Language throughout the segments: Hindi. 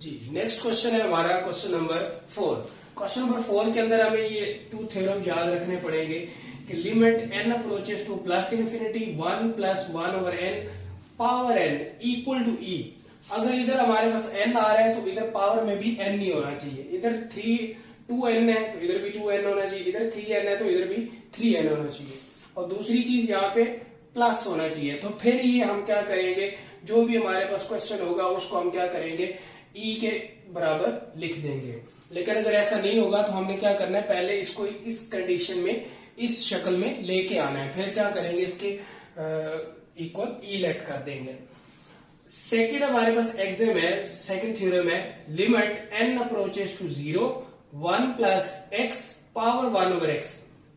जी नेक्स्ट क्वेश्चन है हमारा क्वेश्चन नंबर 4। क्वेश्चन नंबर 4 के अंदर हमें ये टू थ्योरम याद रखने पड़ेंगे कि limit n approaches to plus infinity 1 plus 1 over n power n equal to e। अगर इधर हमारे पास n आ रहा है तो इधर पावर में भी n ही होना चाहिए। इधर 2n है तो इधर भी 2n होना चाहिए, इधर 3n है तो इधर भी 3n होना चाहिए, और दूसरी चीज यहाँ पे प्लस होना चाहिए। तो फिर ये हम क्या करेंगे, जो भी हमारे पास क्वेश्चन होगा उसको हम क्या करेंगे, ई के बराबर लिख देंगे। लेकिन अगर ऐसा नहीं होगा तो हमने क्या करना है, पहले इसको इस कंडीशन में इस शक्ल में लेके आना है, फिर क्या करेंगे इसके इक्वल ई लेट कर देंगे। सेकेंड हमारे पास एग्जाम है, सेकेंड थ्योरम है limit n approaches to 0 1 plus x power 1 over x।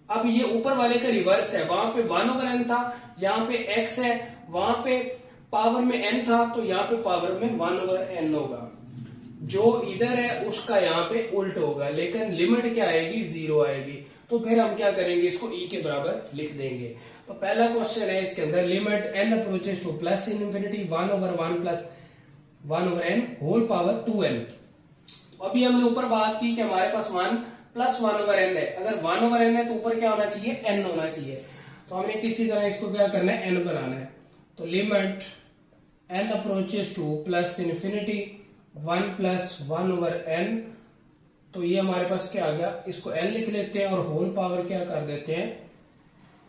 अब ये ऊपर वाले का रिवर्स है, वहां पे 1 ओवर n था, यहाँ पे x है, वहां पे पावर में n था तो यहाँ पे पावर में 1 ओवर n होगा। जो इधर है उसका यहाँ पे उल्ट होगा, लेकिन लिमिट क्या आएगी, 0 आएगी। तो फिर हम क्या करेंगे, इसको e के बराबर लिख देंगे। तो पहला क्वेश्चन है इसके अंदर limit n approaches to plus infinity 1 over 1 plus 1 over n whole power 2n। अभी हमने ऊपर बात की कि हमारे पास 1 प्लस 1 ओवर n है। अगर 1 ओवर n है तो ऊपर क्या होना चाहिए, n होना चाहिए। तो हमने किसी तरह इसको क्या करना है, n बनाना है। तो limit n approaches to plus infinity 1 plus 1 over n, तो ये हमारे पास क्या आ गया, इसको n लिख लेते हैं और होल पावर क्या कर देते हैं,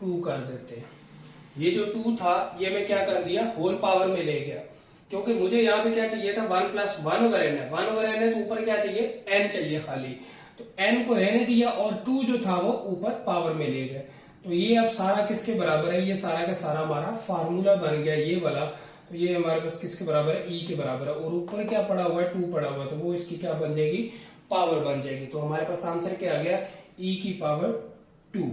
2 कर देते हैं। ये जो 2 था ये मैं क्या कर दिया, होल पावर में ले गया, क्योंकि मुझे यहाँ पे क्या चाहिए था, 1 प्लस 1 ओवर n है, 1 ओवर n है तो ऊपर क्या चाहिए, n चाहिए खाली। तो n को रहने दिया और 2 जो था वो ऊपर पावर में ले गए। तो ये अब सारा किसके बराबर है, ये सारा का सारा हमारा फार्मूला बन गया ये वाला। तो ये हमारे पास किसके बराबर है, e के बराबर है, और ऊपर क्या पड़ा हुआ है, 2 पड़ा हुआ है, तो वो इसकी क्या बन जाएगी, पावर बन जाएगी। तो हमारे पास आंसर क्या आ गया, e की पावर 2।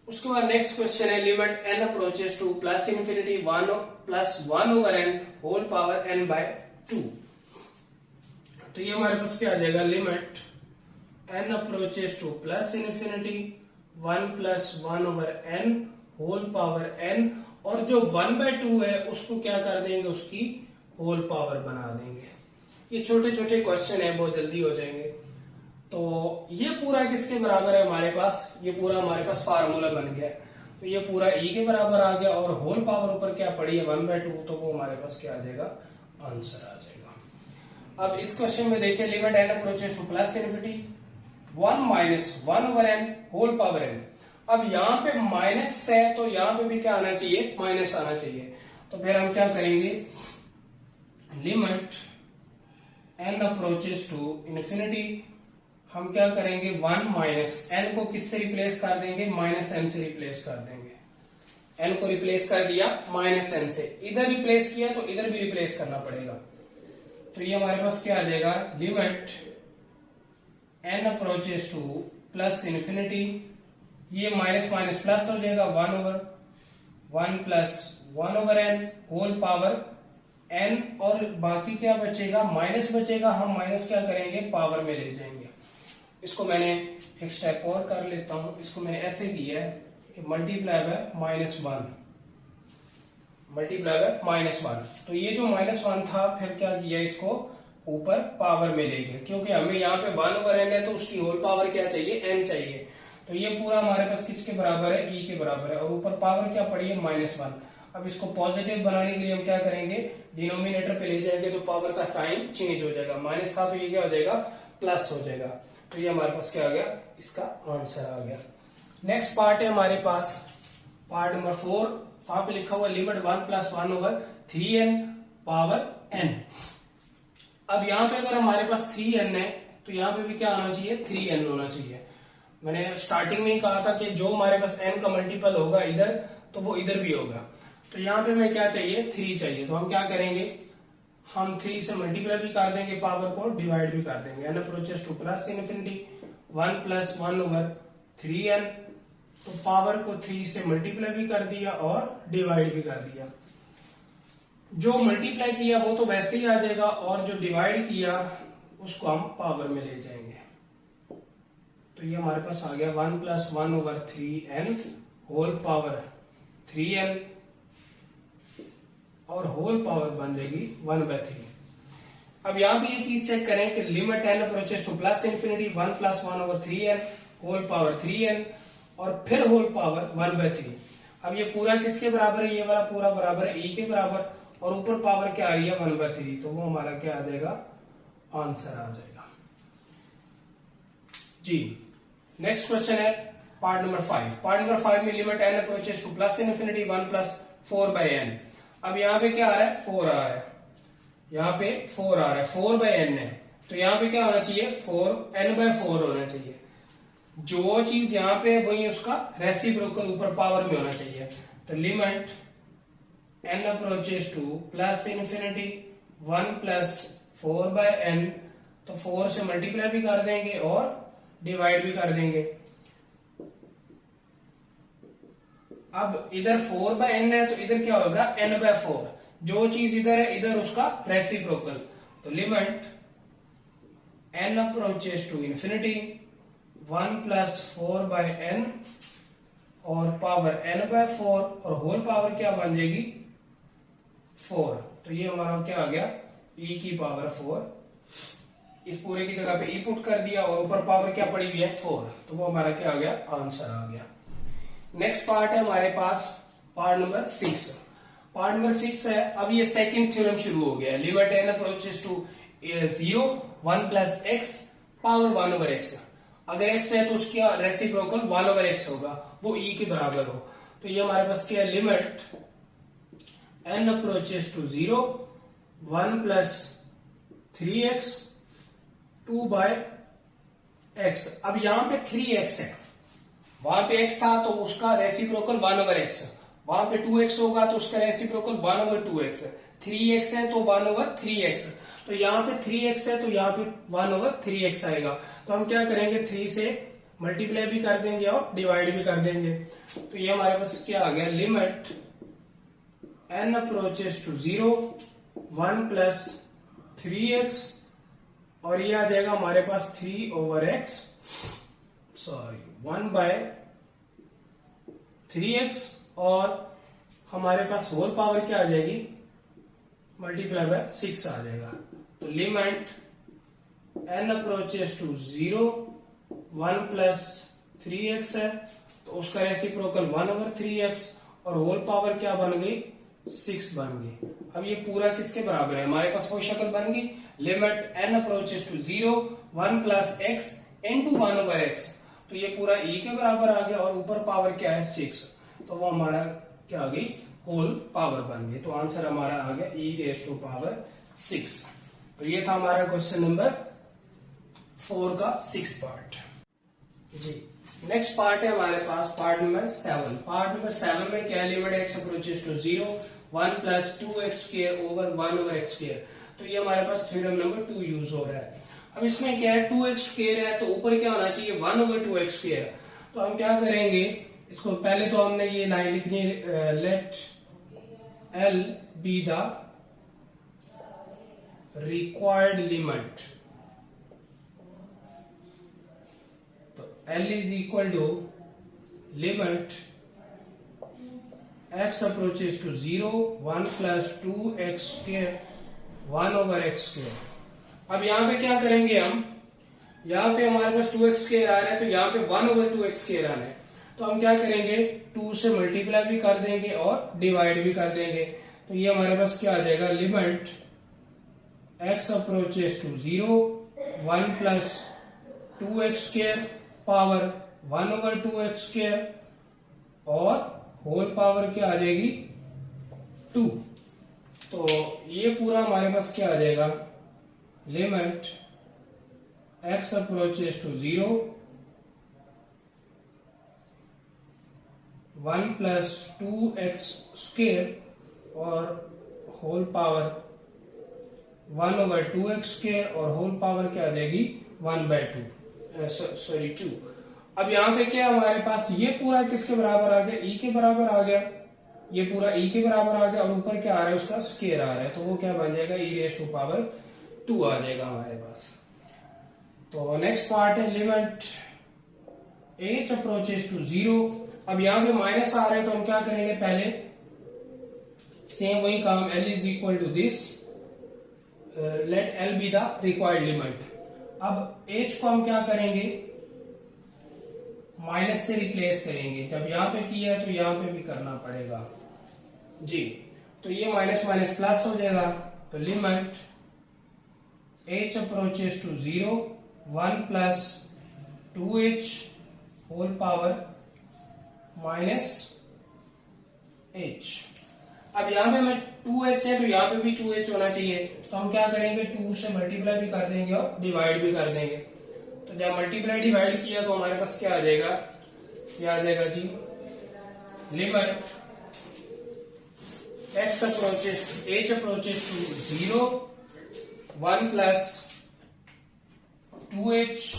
उसके बाद नेक्स्ट क्वेश्चन है limit n approaches to plus infinity 1 plus 1 over n whole power n by 2। तो ये हमारे पास क्या आ जाएगा, limit n approaches to plus infinity 1 plus 1 over n whole power n, और जो 1 बाय 2 है उसको क्या कर देंगे, उसकी होल पावर बना देंगे। ये छोटे छोटे क्वेश्चन है, बहुत जल्दी हो जाएंगे। तो ये पूरा किसके बराबर है हमारे पास, ये पूरा हमारे पास फार्मूला बन गया। तो ये पूरा e के बराबर आ गया, और होल पावर ऊपर क्या पड़ी है, 1 बाय 2, तो वो हमारे पास क्या आ जाएगा, आंसर आ जाएगा। अब इस क्वेश्चन में देखिए limit n approaches to plus infinity 1 minus 1 over n whole power n। अब यहाँ पे माइनस है तो यहाँ पे भी क्या आना चाहिए, माइनस आना चाहिए। तो फिर हम क्या करेंगे, limit n approaches to infinity, हम क्या करेंगे, 1 माइनस n को किससे रिप्लेस कर देंगे, माइनस n से रिप्लेस कर देंगे। n को रिप्लेस कर दिया माइनस n से, इधर रिप्लेस किया तो इधर भी रिप्लेस करना पड़ेगा। तो ये हमारे पास क्या आ जाएगा, limit n approaches to plus infinity, ये माइनस माइनस प्लस हो जाएगा, 1 over 1 plus 1 over n whole power n, और बाकी क्या बचेगा, माइनस बचेगा। हम माइनस क्या करेंगे, पावर में ले जाएंगे। इसको मैंने एक स्टेप और कर लेता हूं, इसको मैंने ऐसे किया है कि multiply by minus 1, multiply by minus 1। तो ये जो माइनस 1 था फिर क्या किया, इसको ऊपर पावर में ले गए, क्योंकि हमें यहाँ पे 1 ओवर n है तो उसकी होल पावर क्या चाहिए, n चाहिए। तो ये पूरा हमारे पास किसके बराबर है, e के बराबर है, और ऊपर पावर क्या पड़ी है, माइनस 1। अब इसको पॉजिटिव बनाने के लिए हम क्या करेंगे, डिनोमिनेटर पे ले जाएंगे तो पावर का साइन चेंज हो जाएगा, माइनस था तो ये क्या हो जाएगा, प्लस हो जाएगा। तो ये हमारे पास क्या आ गया, इसका आंसर आ गया। नेक्स्ट पार्ट है हमारे पास पार्ट नंबर 4, वहां पे लिखा हुआ limit 1 plus 1 over 3n power n। अब यहाँ पे अगर हमारे पास 3n है तो यहाँ पे भी क्या आना चाहिए, 3n होना चाहिए। मैंने स्टार्टिंग में ही कहा था कि जो हमारे पास n का मल्टीपल होगा इधर तो वो इधर भी होगा। तो यहाँ पे हमें क्या चाहिए, 3 चाहिए। तो हम क्या करेंगे, हम 3 से मल्टीप्लाई भी कर देंगे, पावर को डिवाइड भी कर देंगे। n approaches to plus infinity 1 plus 1 over 3n, तो पावर को 3 से मल्टीप्लाई भी कर दिया और डिवाइड भी कर दिया। जो मल्टीप्लाई किया वो तो वैसे ही आ जाएगा, और जो डिवाइड किया उसको हम पावर में ले जाएंगे। तो ये हमारे पास आ गया 1 plus 1 over 3n whole power 3n, और होल पावर बन जाएगी 1 बाय 3। अब यहाँ पे ये चीज चेक करें कि limit n approaches to plus infinity 1 + 1/3n whole power 3n और फिर होल पावर 1/3। अब ये पूरा किसके बराबर है? ये वाला पूरा बराबर है e के बराबर, और ऊपर पावर क्या आ रही है 1/3, तो वो हमारा क्या आ जाएगा? आंसर आ जाएगा जी। नेक्स्ट क्वेश्चन है पार्ट नंबर 5। पार्ट नंबर 5 में limit n approaches to plus infinity 1 + 4/n। अब यहाँ पे क्या आ रहा है? 4 आ रहा है, यहाँ पे 4 आ रहा है, 4/n है, तो यहाँ पे क्या होना चाहिए? 4n/4 होना चाहिए। जो चीज यहाँ पे वही उसका रेसिप्रोकल ऊपर पावर में होना चाहिए। तो limit n approaches to plus infinity 1 + 4/n, तो 4 से मल्टीप्लाई भी कर देंगे और डिवाइड भी कर देंगे। अब इधर 4/n है, तो इधर क्या होगा? n/4। जो चीज इधर है इधर उसका रेसिप्रोकल, तो limit n approaches to infinity 1 + 4/n और पावर n/4 और होल पावर क्या बन जाएगी? 4। तो ये हमारा क्या आ गया? e की पावर 4। इस पूरे की जगह पे e पुट कर दिया और ऊपर पावर क्या पड़ी हुई है? 4, तो वो हमारा क्या आ गया? आंसर आ गया। नेक्स्ट पार्ट है हमारे पास पार्ट नंबर 6। पार्ट नंबर 6 है, अब ये सेकंड थ्योरम शुरू हो गया है। Limit n approaches to 0 1 + x power 1/x। अगर x है तो उसका रेसिप्रोकल 1/x होगा, वो e के बराबर हो। तो ये हमारे पास क्या है? Limit n approaches to 0 1 + 3x 2/x। अब यहां पे 3x है, वहां पे x था तो उसका रेसिप्रोकल 1/x, वहां पे 2x होगा तो उसका रेसिप्रोकल 1/2x, 3x है तो 1/3x। तो यहाँ पे 3x है तो यहाँ पे 1/3x आएगा। तो हम क्या करेंगे? 3 से मल्टीप्लाई भी कर देंगे और डिवाइड भी कर देंगे। तो ये हमारे पास क्या आ गया? Limit n approaches to 0 1 + 3x और ये आ जाएगा हमारे पास 3/x, सॉरी 1/3x, और हमारे पास होल पावर क्या आ जाएगी? मल्टीप्लाई बाय 6 आ जाएगा। तो limit n approaches to 0 1 + 3x है, तो उसका रेसिप्रोकल 1/3x और होल पावर क्या बन गई? 6 बन गई। अब ये पूरा किसके बराबर है? हमारे पास वो शक्ल बन गई, limit n approaches to 0 1 + x × 1/x। तो ये पूरा e के बराबर आ गया और ऊपर पावर क्या है? 6, तो वो हमारा क्या आ गई? होल पावर बन गई। तो आंसर हमारा आ गया e⁻⁶। तो ये था हमारा क्वेश्चन नंबर 4 का 6 पार्ट जी। नेक्स्ट पार्ट है हमारे पास पार्ट नंबर 7। पार्ट नंबर 7 में क्या? Limit x approaches to 0 1 + 2x² over 1/x²। तो ये हमारे पास थ्योरम नंबर 2 यूज हो रहा है। अब इसमें क्या है? 2x² है तो ऊपर क्या होना चाहिए? 1/2x²। तो हम क्या करेंगे? इसको पहले तो हमने ये लाइन लिखनी है, let L be the required limit. तो L = limit x approaches to 0 1 + 2x² 1/x²। अब यहां पे क्या करेंगे हम? यहाँ पे हमारे पास 2x² आ रहा है तो यहाँ पे 1/2x² आना है। तो हम क्या करेंगे? 2 से मल्टीप्लाई भी कर देंगे और डिवाइड भी कर देंगे। तो ये हमारे पास क्या आ जाएगा? Limit x approaches to 0 1 + 2x² power 1/2x² और होल पावर क्या आ जाएगी? 2। तो ये पूरा हमारे पास क्या आ जाएगा? Limit x approaches to 0 1 + 2x² और होल पावर 1/2x² और होल पावर क्या आ जाएगी? 2। अब यहाँ पे क्या हमारे पास? ये पूरा किसके बराबर आ गया? e के बराबर आ गया। ये पूरा e के बराबर आ गया और ऊपर क्या आ रहा है? उसका स्क्वायर आ रहा है, तो वो क्या बन जाएगा? e⁻² आ जाएगा हमारे पास। तो नेक्स्ट पार्ट है लिमिट h अप्रोचेस टू 0। अब यहाँ पे माइनस आ रहा है तो हम क्या करेंगे? पहले सेम वही काम, L = this let L be the required limit. अब एच को हम क्या करेंगे, माइनस से रिप्लेस करेंगे। जब यहां पे किया है तो यहां पे भी करना पड़ेगा जी। तो ये माइनस माइनस प्लस हो जाएगा। तो limit h approaches to 0 1 plus 2h whole power minus h। अब यहां पे मैं 2h है तो यहां पे भी 2h होना चाहिए। तो हम क्या करेंगे, 2 से मल्टीप्लाई भी कर देंगे और डिवाइड भी कर देंगे। तो जब मल्टीप्लाई डिवाइड किया तो हमारे पास क्या आ जाएगा, क्या आ जाएगा जी, limit h approaches to 0 1 plus 2h,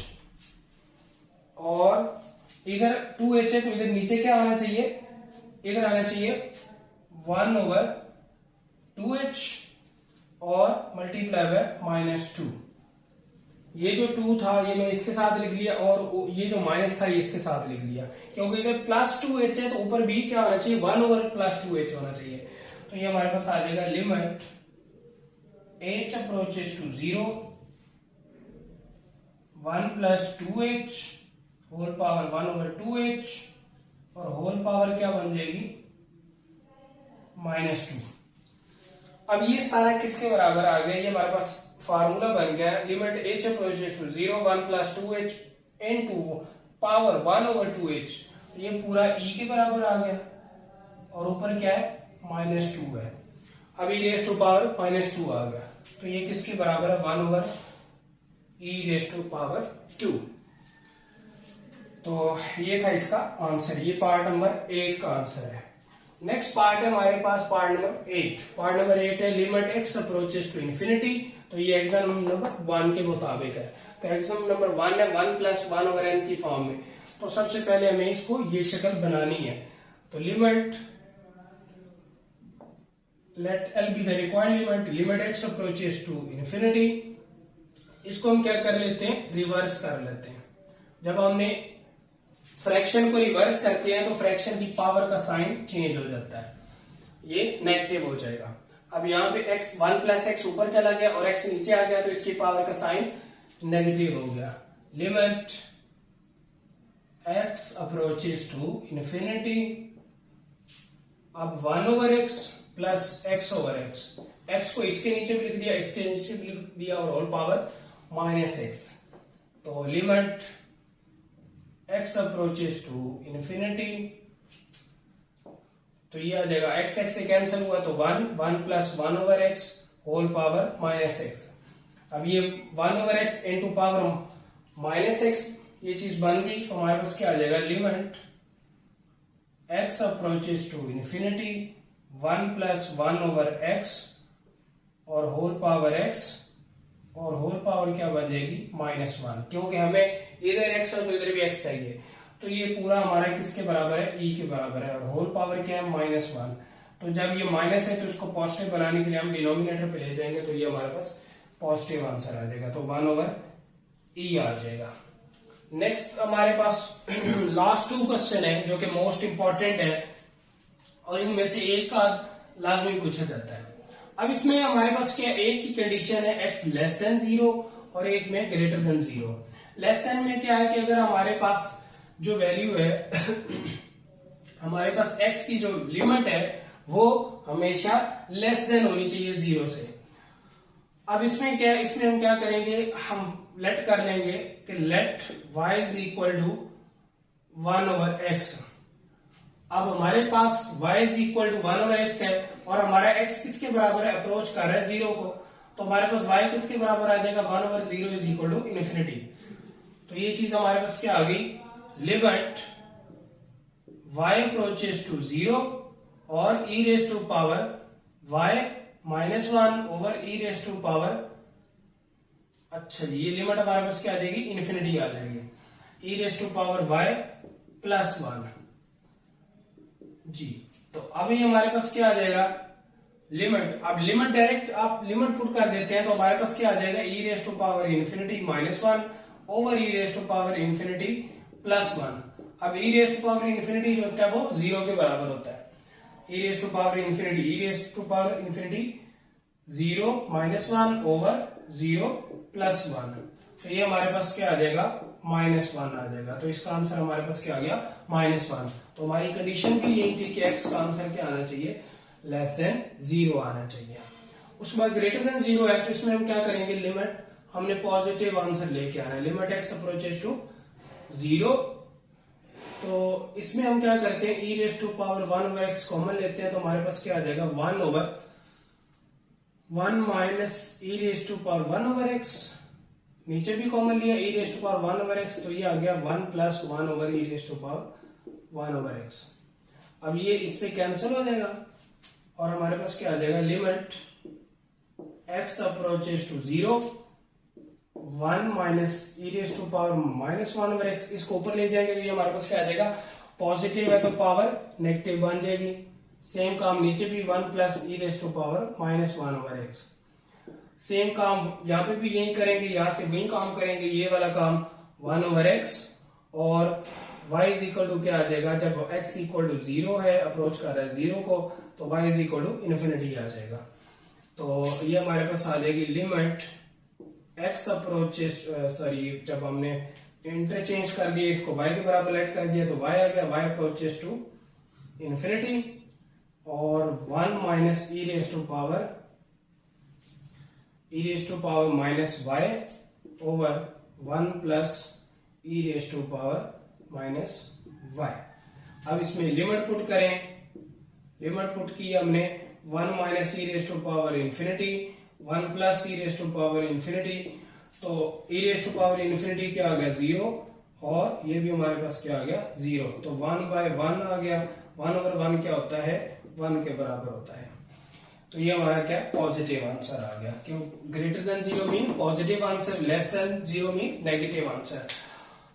और इधर 2h है तो इधर नीचे क्या आना चाहिए, इधर आना चाहिए 1 ओवर 2h और मल्टीप्लाई बाय माइनस 2। ये जो 2 था ये मैं इसके साथ लिख लिया, और ये जो माइनस था ये इसके साथ लिख लिया, क्योंकि इधर प्लस 2h है तो ऊपर भी क्या होना चाहिए, 1 ओवर प्लस 2h होना चाहिए। तो ये हमारे पास आ जाएगा limit h approaches to 0 1 plus 2h whole power 1 over 2h, और होल पावर क्या बन जाएगी, माइनस 2। अब ये सारा किसके बराबर आ गया, ये हमारे पास फार्मूला बन गया, limit h approaches to 0 1 plus 2h into power 1 over 2h। ये पूरा e के बराबर आ गया, और ऊपर क्या है, माइनस 2 है। अब e raise to power minus 2 आ गया, तो ये किसके बराबर है, 1 over e raise to power 2। तो ये था इसका आंसर, ये पार्ट नंबर 8 का आंसर है। नेक्स्ट पार्ट है हमारे पास पार्ट नंबर 8। पार्ट नंबर 8 है limit x approaches to infinity. तो ये एग्जाम नंबर 1 के मुताबिक है। तो एग्जाम नंबर 1 है 1 प्लस 1 ओवर n की फॉर्म में। तो सबसे पहले हमें इसको ये शक्ल बनानी है। तो limit let L be the required limit x approaches to infinity. इसको हम क्या कर लेते हैं, रिवर्स कर लेते हैं। जब हमने फ्रैक्शन को रिवर्स करते हैं तो फ्रैक्शन की पावर का साइन चेंज हो जाता है, ये नेगेटिव हो जाएगा। अब यहाँ पे x 1 प्लस एक्स ऊपर चला गया और x नीचे आ गया, तो इसकी पावर का साइन नेगेटिव हो गया। Limit x approaches to infinity. अब 1 over x plus x over x को इसके नीचे भी लिख दिया, इसके नीचे भी लिख दिया, और होल पावर माइनस x। तो limit x approaches to infinity, तो ये आ जाएगा x से कैंसिल हुआ तो 1 plus 1 over x whole power minus x। अब ये 1 over x into power minus x, ये चीज बन गई। तो हमारे पास क्या आ जाएगा, limit x approaches to infinity 1 plus 1 over x और होल पावर x, और होल पावर क्या बन जाएगी, माइनस 1, क्योंकि हमें इधर x और तो इधर भी x चाहिए। तो ये पूरा हमारा किसके बराबर है, e के बराबर है, और होल पावर क्या है, माइनस 1। तो जब ये माइनस है तो इसको पॉजिटिव बनाने के लिए हम डिनोमिनेटर पे ले जाएंगे, तो ये हमारे पास पॉजिटिव आंसर आ जाएगा। तो 1 ओवर e आ जाएगा। नेक्स्ट हमारे पास लास्ट 2 क्वेश्चन है जो कि मोस्ट इंपॉर्टेंट है, और इनमें से एक का लाजमी पूछा जाता है। अब इसमें हमारे पास क्या, एक की कंडीशन है x लेस देन 0 और एक में ग्रेटर देन 0। लेस देन में क्या है कि अगर हमारे पास जो वैल्यू है हमारे पास x की जो लिमिट है वो हमेशा लेस देन होनी चाहिए 0 से। अब इसमें क्या है, इसमें हम क्या करेंगे, हम लेट कर लेंगे कि let y is equal to 1 over x। अब हमारे पास y is equal to 1 over x है, और हमारा x किसके बराबर है, अप्रोच कर रहा है 0 को। तो हमारे पास y किसके बराबर आ जाएगा, 1 over 0 is equal to infinity. तो ये चीज हमारे पास क्या आ गई, लिमिट y अप्रोचेस टू 0 और e raise to power y minus 1 over e raise to power, अच्छा जी, ये लिमिट हमारे पास क्या आ जाएगी, इन्फिनिटी आ जाएगी, e raise to power y plus 1 जी। तो अब ये हमारे पास क्या आ जाएगा, लिमिट। अब लिमिट डायरेक्ट आप लिमिट पुट कर देते हैं तो हमारे पास क्या आ जाएगा, e raise to power infinity minus 1 over e raise to power infinity plus 1। अब e raise to power infinity जो होता है वो 0 के बराबर होता है। e raise to power infinity, e raise to power infinity 0 -1 over 0 +1। तो ये हमारे पास क्या आ जाएगा, -1 आ जाएगा। तो इसका आंसर हमारे पास क्या आ गया, -1। तो हमारी कंडीशन भी यही थी कि x का आंसर क्या आना चाहिए, <0 आना चाहिए। उसके बाद >0 है, तो इसमें हम क्या करेंगे, लिमिट हमने पॉजिटिव आंसर लेके आना है। लिमिट x अप्रोचेस टू 0, तो इसमें हम क्या करते हैं, e⁻1/x कॉमन लेते हैं, तो हमारे पास क्या आ जाएगा, 1/1 - e⁻1/x। नीचे भी कॉमन लिया e⁻1/x, तो ये आ गया 1 + 1/e⁻1/x। अब ये इससे कैंसिल हो जाएगा और हमारे पास क्या आ जाएगा, limit x approaches to 0, 1 - e⁻1/x। इसको ऊपर ले जाएंगे तो ये हमारे पास क्या आ जाएगा, पॉजिटिव है तो पावर नेगेटिव बन जाएगी। सेम काम नीचे भी 1 + e⁻1/x। सेम काम यहाँ पे भी यही करेंगे, यहां से वही काम करेंगे, ये वाला काम 1/x। और y = क्या आ जाएगा, जब x = 0 है, अप्रोच कर रहा है 0 को, तो y = आ जाएगा। तो ये हमारे पास आ जाएगी लिमिट x अप्रोचेस, जब हमने इंटरचेंज कर दिया, इसको y के बराबर लेट कर दिया, तो y आ गया, y अप्रोचेस टू ∞, और 1 - e⁻y ओवर 1 + e⁻y। अब इसमें लिमिट पुट करें, लिमिट पुट की हमने 1 - e⁻∞, 1 + e⁻∞, तो e⁻∞ क्या आ गया, 0, और ये भी हमारे पास क्या आ गया, 0। तो 1/1 आ गया, 1/1 क्या होता है, 1 के बराबर होता है। तो ये हमारा क्या, पॉजिटिव आंसर आ गया। क्यों, >0 mean positive answer, <0 mean negative answer.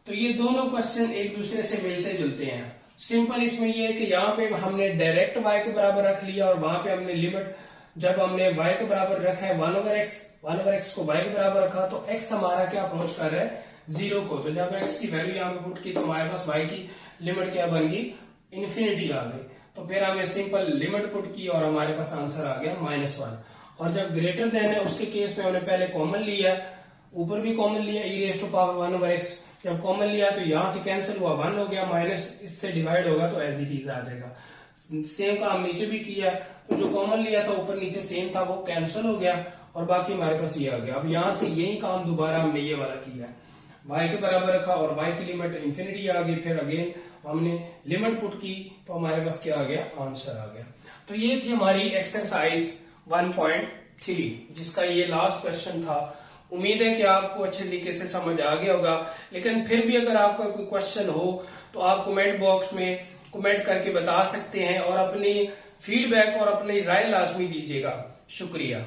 तो ये दोनों क्वेश्चन एक दूसरे से मिलते जुलते हैं। सिंपल इसमें ये है कि यहाँ पे हमने डायरेक्ट y के बराबर रख लिया, और वहां पे हमने लिमिट जब हमने y के बराबर रखा है 1/x को y के बराबर रखा, तो x हमारा क्या अप्रोच कर रहा है, 0 को। तो जब x की वैल्यू यहाँ पे पुट की, तो हमारे पास y की लिमिट क्या बन गई, ∞ आ गई। तो फिर हमने सिंपल लिमिट पुट की और हमारे पास आंसर आ गया -1। और जब ग्रेटर देन है, उसके केस में हमने पहले कॉमन लिया, ऊपर भी कॉमन लिया e⁻1/x। जब कॉमन लिया तो यहां से कैंसिल हुआ, 1 हो गया, माइनस इससे डिवाइड होगा तो एज इट इज आ जाएगा। सेम काम नीचे भी किया, तो जो कॉमन लिया था ऊपर नीचे सेम था, वो कैंसिल हो गया, और बाकी हमारे पास ये आ गया। अब यहां से यही काम दोबारा हमने ये वाला किया, y के बराबर रखा और y की लिमिट ∞ आ गई, फिर अगेन हमने लिमिट पुट की, तो हमारे पास क्या आ गया, आंसर आ गया। तो ये थी हमारी एक्सरसाइज 1.3, जिसका ये लास्ट क्वेश्चन था। उम्मीद है कि आपको अच्छे तरीके से समझ आ गया होगा, लेकिन फिर भी अगर आपका कोई क्वेश्चन हो तो आप कमेंट बॉक्स में कमेंट करके बता सकते हैं, और अपनी फीडबैक और अपनी राय लाजमी दीजिएगा। शुक्रिया।